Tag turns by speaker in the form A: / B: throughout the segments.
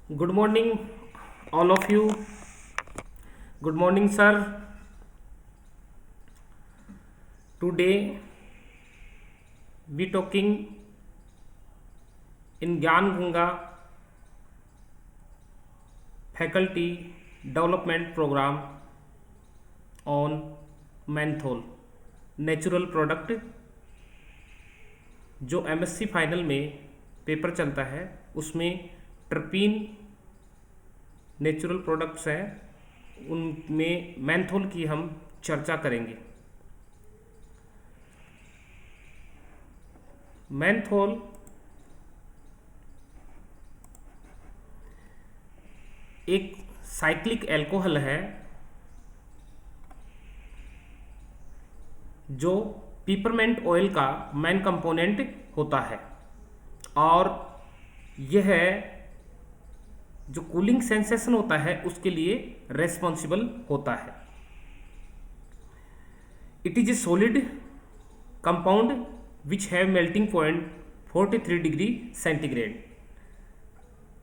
A: Good morning, all of you. Good morning, sir. Today we talking in Gyan Ganga faculty development program on menthol natural product जो MSc final में paper चलता है उसमें ट्रपीन natural products हैं उनमें menthol की हम चर्चा करेंगे। मेंथोल एक साइक्लिक अल्कोहल है जो पिपरमेंट ऑयल का मेन कंपोनेंट होता है और यह जो कूलिंग सेंसेशन होता है उसके लिए रेस्पॉन्सिबल होता है। It is a solid compound which have melting point 43 degree centigrade.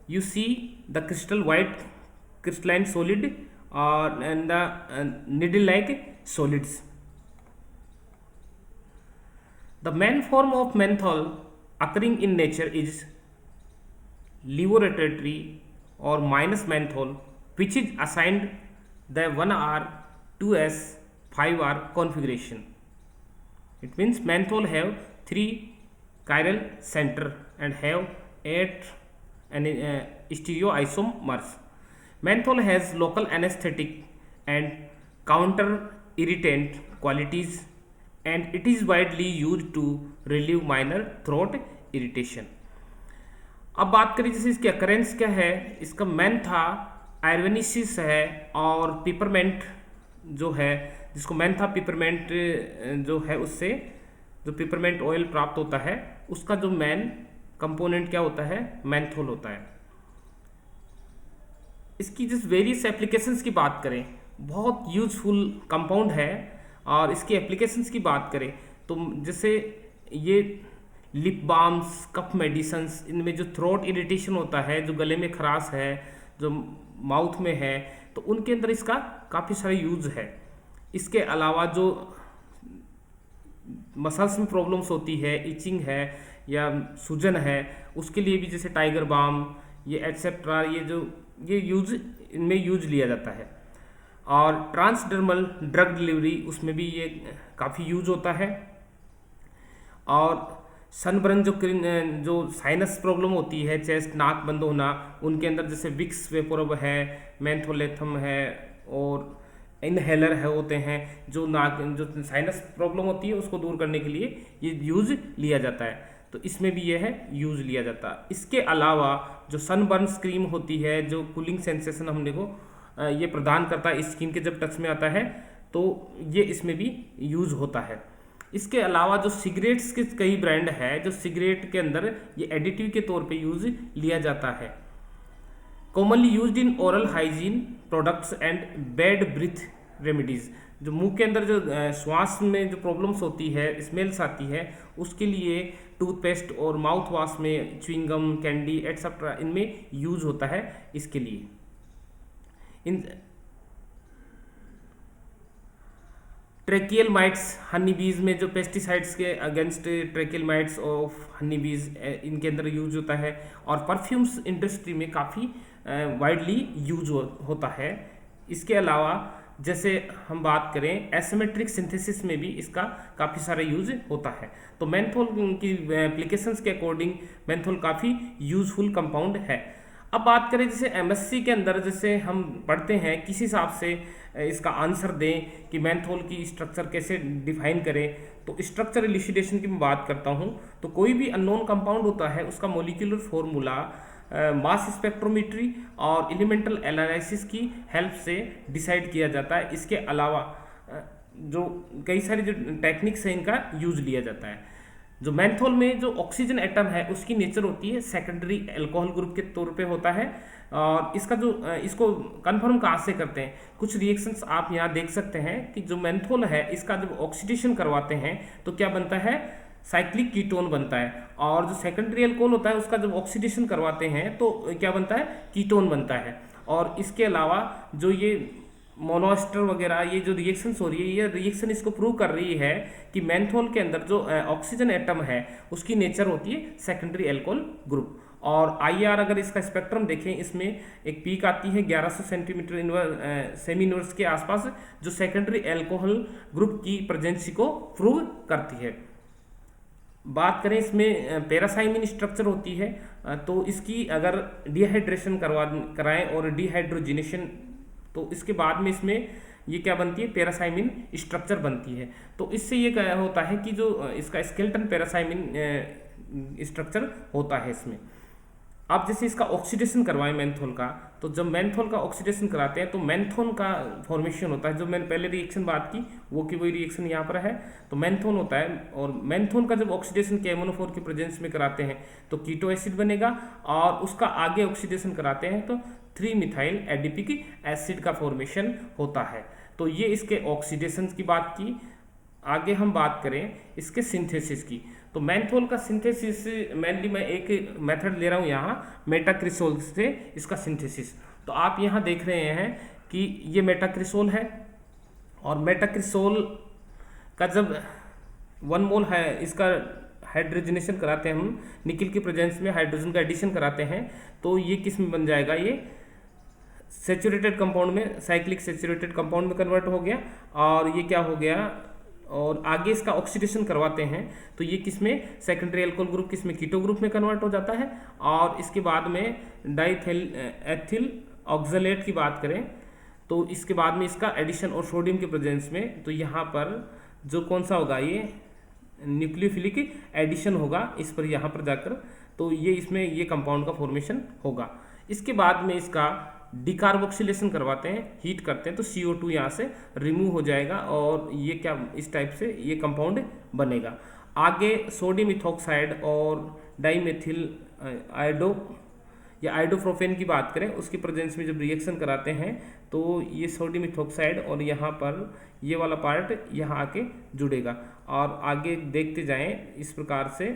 A: You see the crystal white crystalline solid and the needle-like solids. The main form of menthol occurring in nature is levorotatory or minus menthol, which is assigned the 1R, 2S, 5R configuration. It means menthol have 3 chiral center and have 8 stereoisomers. Menthol has local anesthetic and counter irritant qualities and it is widely used to relieve minor throat irritation. अब बात करें जैसे इसकी occurrence क्या है, इसका Mentha आयरवेनिसिस है और पिपरमेंट जो है जिसको मेंथा पिपरमेंट जो है उससे जो पिपरमेंट ऑयल प्राप्त होता है उसका जो मेन कंपोनेंट क्या होता है, मेंथोल होता है। इसकी जिस वेरियस एप्लीकेशंस की बात करें बहुत यूजफुल कंपाउंड है और इसकी एप्लीकेशंस की बात करें तो जैसे ये लिप बाम्स, कफ मेडिसन्स, इनमें जो थ्रोट इरिटेशन होता है, जो गले में खराश है, जो माउथ में है, तो उनके अंदर इसका काफ़ी सारा यूज है। इसके अलावा जो मसल्स में प्रॉब्लम्स होती है, इचिंग है या सूजन है, उसके लिए भी जैसे टाइगर बाम ये एटसेट्रा ये यूज इनमें यूज लिया जाता है। और ट्रांसडर्मल ड्रग डिलीवरी उसमें भी ये काफ़ी यूज होता है। और सनबर्न जो साइनस प्रॉब्लम होती है, चेस्ट नाक बंद होना, उनके अंदर जैसे विक्स वेपोरब है, मेंथोलेथम है और इनहेलर है होते हैं जो नाक जो साइनस प्रॉब्लम होती है उसको दूर करने के लिए ये यूज लिया जाता है, तो इसमें भी ये है यूज लिया जाता है। इसके अलावा जो सनबर्न क्रीम होती है जो कूलिंग सेंसेशन हमने को ये प्रदान करता है स्किन के जब टच में आता है तो ये इसमें भी यूज होता है। इसके अलावा जो सिगरेट्स के कई ब्रांड है जो सिगरेट के अंदर ये एडिटिव के तौर पे यूज लिया जाता है। Commonly used in oral hygiene products and bad breath remedies, जो मुंह के अंदर जो श्वास में जो प्रॉब्लम्स होती है, स्मेल्स आती है, उसके लिए टूथपेस्ट और माउथ वॉश में च्युइंगम, कैंडी एटसेट्रा इनमें यूज होता है। इसके लिए इन ट्रेकियल माइट्स हनी बीज में जो पेस्टिसाइड्स के against tracheal mites of honey बीज इनके अंदर यूज होता है। और परफ्यूम्स इंडस्ट्री में काफ़ी वाइडली यूज होता है। इसके अलावा जैसे हम बात करें एसिमेट्रिक सिंथेसिस में भी इसका काफ़ी सारा यूज होता है। तो मेंथोल की एप्लीकेशंस के अकॉर्डिंग मेंथोल काफ़ी यूजफुल कंपाउंड है। अब बात करें जैसे एमएससी के अंदर जैसे हम पढ़ते हैं किस हिसाब से इसका आंसर दें कि मेंथोल की स्ट्रक्चर कैसे डिफाइन करें, तो स्ट्रक्चर इल्यूसिडेशन की मैं बात करता हूं तो कोई भी अननोन कंपाउंड होता है उसका मॉलिक्यूलर फॉर्मूला मास स्पेक्ट्रोमेट्री और एलिमेंटल एनालिसिस की हेल्प से डिसाइड किया जाता है। इसके अलावा जो कई सारी जो टेक्निक्स हैं इनका यूज लिया जाता है। जो मेंथोल में जो ऑक्सीजन एटम है उसकी नेचर होती है सेकेंडरी अल्कोहल ग्रुप के तौर पे होता है। और इसका जो इसको कंफर्म कहाँ से करते हैं, कुछ रिएक्शंस आप यहाँ देख सकते हैं कि जो मेंथोल है इसका जब ऑक्सीडेशन करवाते हैं तो क्या बनता है, साइक्लिक कीटोन बनता है। और जो सेकेंडरी अल्कोहल होता है उसका जब ऑक्सीडेशन करवाते हैं तो क्या बनता है, कीटोन बनता है। और इसके अलावा जो ये मोनोएस्टर वगैरह ये जो रिएक्शंस हो रही है, ये रिएक्शन इसको प्रूव कर रही है कि मेंथोल के अंदर जो ऑक्सीजन एटम है उसकी नेचर होती है सेकेंडरी अल्कोहल ग्रुप। और IR अगर इसका स्पेक्ट्रम देखें, इसमें एक पीक आती है 1100 सेंटीमीटर सेमी इनवर्स के आसपास, जो सेकेंडरी अल्कोहल ग्रुप की प्रेजेंसी को प्रूव करती है। बात करें इसमें पैरासाइमिन स्ट्रक्चर होती है, तो इसकी अगर डिहाइड्रेशन कराएं और डिहाइड्रोजिनेशन, तो इसके बाद में इसमें ये क्या बनती है, पैरासाइमिन स्ट्रक्चर बनती है। तो इससे ये क्या होता है कि जो इसका स्केलेटन पैरासाइमिन स्ट्रक्चर होता है इसमें। अब जैसे इसका ऑक्सीडेशन करवाएं मेंथोल का, तो जब मेंथोल का ऑक्सीडेशन कराते हैं तो मेंथोन का फॉर्मेशन होता है। जो मैंने पहले रिएक्शन बात की वो की वही रिएक्शन यहाँ पर है, तो मेंथोन होता है। और मेंथोन का जब ऑक्सीडेशन KMnO4 की प्रेजेंस में कराते हैं तो कीटो एसिड बनेगा, और उसका आगे ऑक्सीडेशन कराते हैं तो 3 मिथाइल एडिपिक एसिड का फॉर्मेशन होता है। तो ये इसके ऑक्सीडेशन की बात की। आगे हम बात करें इसके सिंथेसिस की, तो मेंथोल का सिंथेसिस मेनली मैं एक मेथड ले रहा हूँ यहाँ, मेटाक्रिसोल से इसका सिंथेसिस। तो आप यहाँ देख रहे हैं कि ये मेटाक्रिसोल है, और मेटाक्रिसोल का जब 1 मोल है इसका हाइड्रोजनेशन कराते हैं हम, निकल की प्रेजेंस में हाइड्रोजन का एडिशन कराते हैं, तो ये किस में बन जाएगा, ये सेचुरेटेड कंपाउंड में, साइक्लिक सेचुरेटेड कंपाउंड में कन्वर्ट हो गया। और ये क्या हो गया, और आगे इसका ऑक्सीडेशन करवाते हैं तो ये किसमें, सेकेंडरी अल्कोहल ग्रुप किसमें, कीटो ग्रुप में कन्वर्ट हो जाता है। और इसके बाद में डाइएथिल ऑक्सलेट की बात करें तो इसके बाद में इसका एडिशन और सोडियम के प्रेजेंस में, तो यहाँ पर जो कौन सा होगा, ये न्यूक्लियोफिलिक एडिशन होगा इस पर, यहाँ पर जाकर, तो ये इसमें ये कंपाउंड का फॉर्मेशन होगा। इसके बाद में इसका डिकार्बोक्सिलेशन करवाते हैं, हीट करते हैं, तो CO2 यहाँ से रिमूव हो जाएगा और ये क्या, इस टाइप से ये कंपाउंड बनेगा। आगे सोडियम इथॉक्साइड और डाइमेथिल आयोडो या आयोडोप्रोपेन की बात करें, उसकी प्रेजेंस में जब रिएक्शन कराते हैं तो ये सोडियम इथॉक्साइड और यहाँ पर ये वाला पार्ट यहाँ आके जुड़ेगा। और आगे देखते जाएं इस प्रकार से,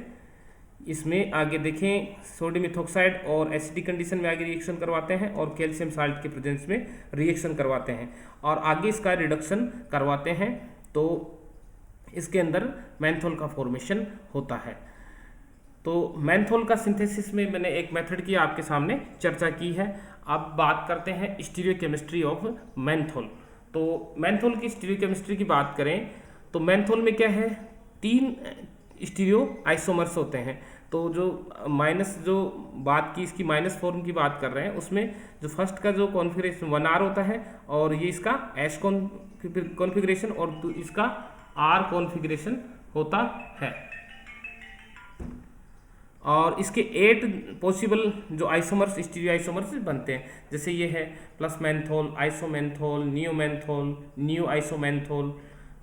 A: इसमें आगे देखें सोडियम इथॉक्साइड और एसिडिक कंडीशन में आगे रिएक्शन करवाते हैं और कैल्शियम साल्ट के प्रेजेंस में रिएक्शन करवाते हैं, और आगे इसका रिडक्शन करवाते हैं, तो इसके अंदर मेंथोल का फॉर्मेशन होता है। तो मेंथोल का सिंथेसिस में मैंने एक मेथड की आपके सामने चर्चा की है। अब बात करते हैं स्टीरियोकेमिस्ट्री ऑफ मेंथोल। तो मेंथोल की स्टीरियोकेमिस्ट्री की बात करें तो मेंथोल में क्या है, 3 स्टीरियो आइसोमर्स होते हैं। तो जो माइनस जो बात की, इसकी माइनस फॉर्म की बात कर रहे हैं, उसमें जो फर्स्ट का जो कॉन्फ़िगरेशन 1R होता है और ये इसका H कॉन्फ़िगरेशन और इसका R कॉन्फ़िगरेशन होता है। और इसके 8 पॉसिबल जो आइसोमर्स, स्टीरियो आइसोमर्स बनते हैं, जैसे ये है plus menthol, isomenthol, neomenthol, neo isomenthol,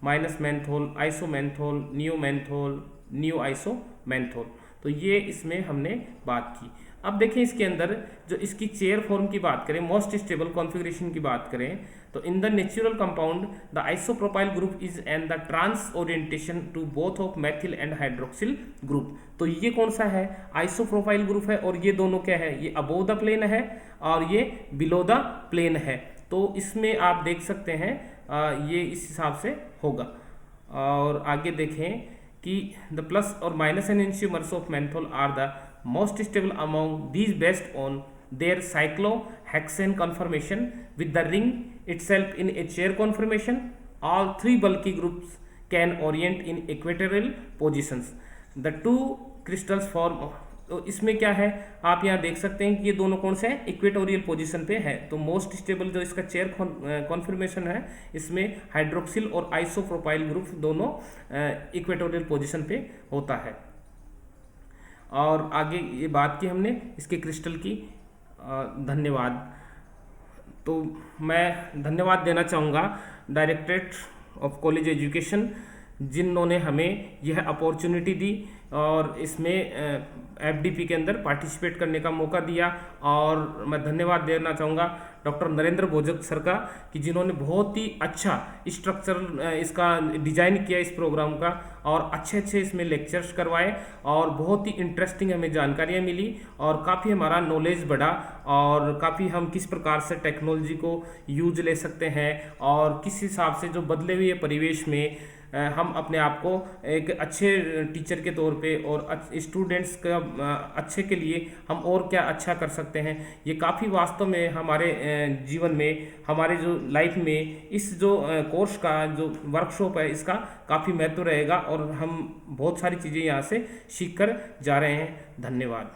A: minus menthol, isomenthol, neomenthol, neo isomenthol. तो ये इसमें हमने बात की। अब देखें इसके अंदर जो इसकी चेयर फॉर्म की बात करें, मोस्ट स्टेबल कॉन्फ़िगरेशन की बात करें, तो in the natural compound the isopropyl group is and the trans orientation to both of methyl and hydroxyl group. तो ये कौन सा है, आइसोप्रोपाइल ग्रुप है, और ये दोनों क्या है, ये अबोव द प्लेन है और ये बिलो द प्लेन है। तो इसमें आप देख सकते हैं ये इस हिसाब से होगा। और आगे देखें कि द प्लस और minus energy of menthol are the most stable among these based on their cyclohexane conformation with the ring itself in a chair conformation. All 3 bulky groups can orient in equatorial positions. The 2 crystals form, तो इसमें क्या है, आप यहाँ देख सकते हैं कि ये दोनों कौन से हैं, इक्वेटोरियल पोजीशन पे है। तो मोस्ट स्टेबल जो इसका चेयर कॉन्फर्मेशन है, इसमें हाइड्रोक्सिल और आइसोप्रोपाइल ग्रुप दोनों इक्वेटोरियल पोजीशन पे होता है। और आगे ये बात की हमने इसके क्रिस्टल की। धन्यवाद। तो मैं धन्यवाद देना चाहूँगा डायरेक्टरेट ऑफ कॉलेज एजुकेशन, जिन्होंने हमें यह अपॉर्चुनिटी दी और इसमें FDP के अंदर पार्टिसिपेट करने का मौका दिया। और मैं धन्यवाद देना चाहूँगा डॉक्टर नरेंद्र भोजक सर का, कि जिन्होंने बहुत ही अच्छा स्ट्रक्चर इसका डिजाइन किया इस प्रोग्राम का, और अच्छे अच्छे इसमें लेक्चर्स करवाए, और बहुत ही इंटरेस्टिंग हमें जानकारियाँ मिली, और काफ़ी हमारा नॉलेज बढ़ा, और काफ़ी हम किस प्रकार से टेक्नोलॉजी को यूज ले सकते हैं, और किस हिसाब से जो बदले हुए परिवेश में हम अपने आप को एक अच्छे टीचर के तौर पे और स्टूडेंट्स का अच्छे के लिए हम और क्या अच्छा कर सकते हैं। ये काफ़ी वास्तव में हमारे जीवन में, हमारे जो लाइफ में इस जो कोर्स का जो वर्कशॉप है इसका काफ़ी महत्व रहेगा, और हम बहुत सारी चीज़ें यहाँ से सीख कर जा रहे हैं। धन्यवाद।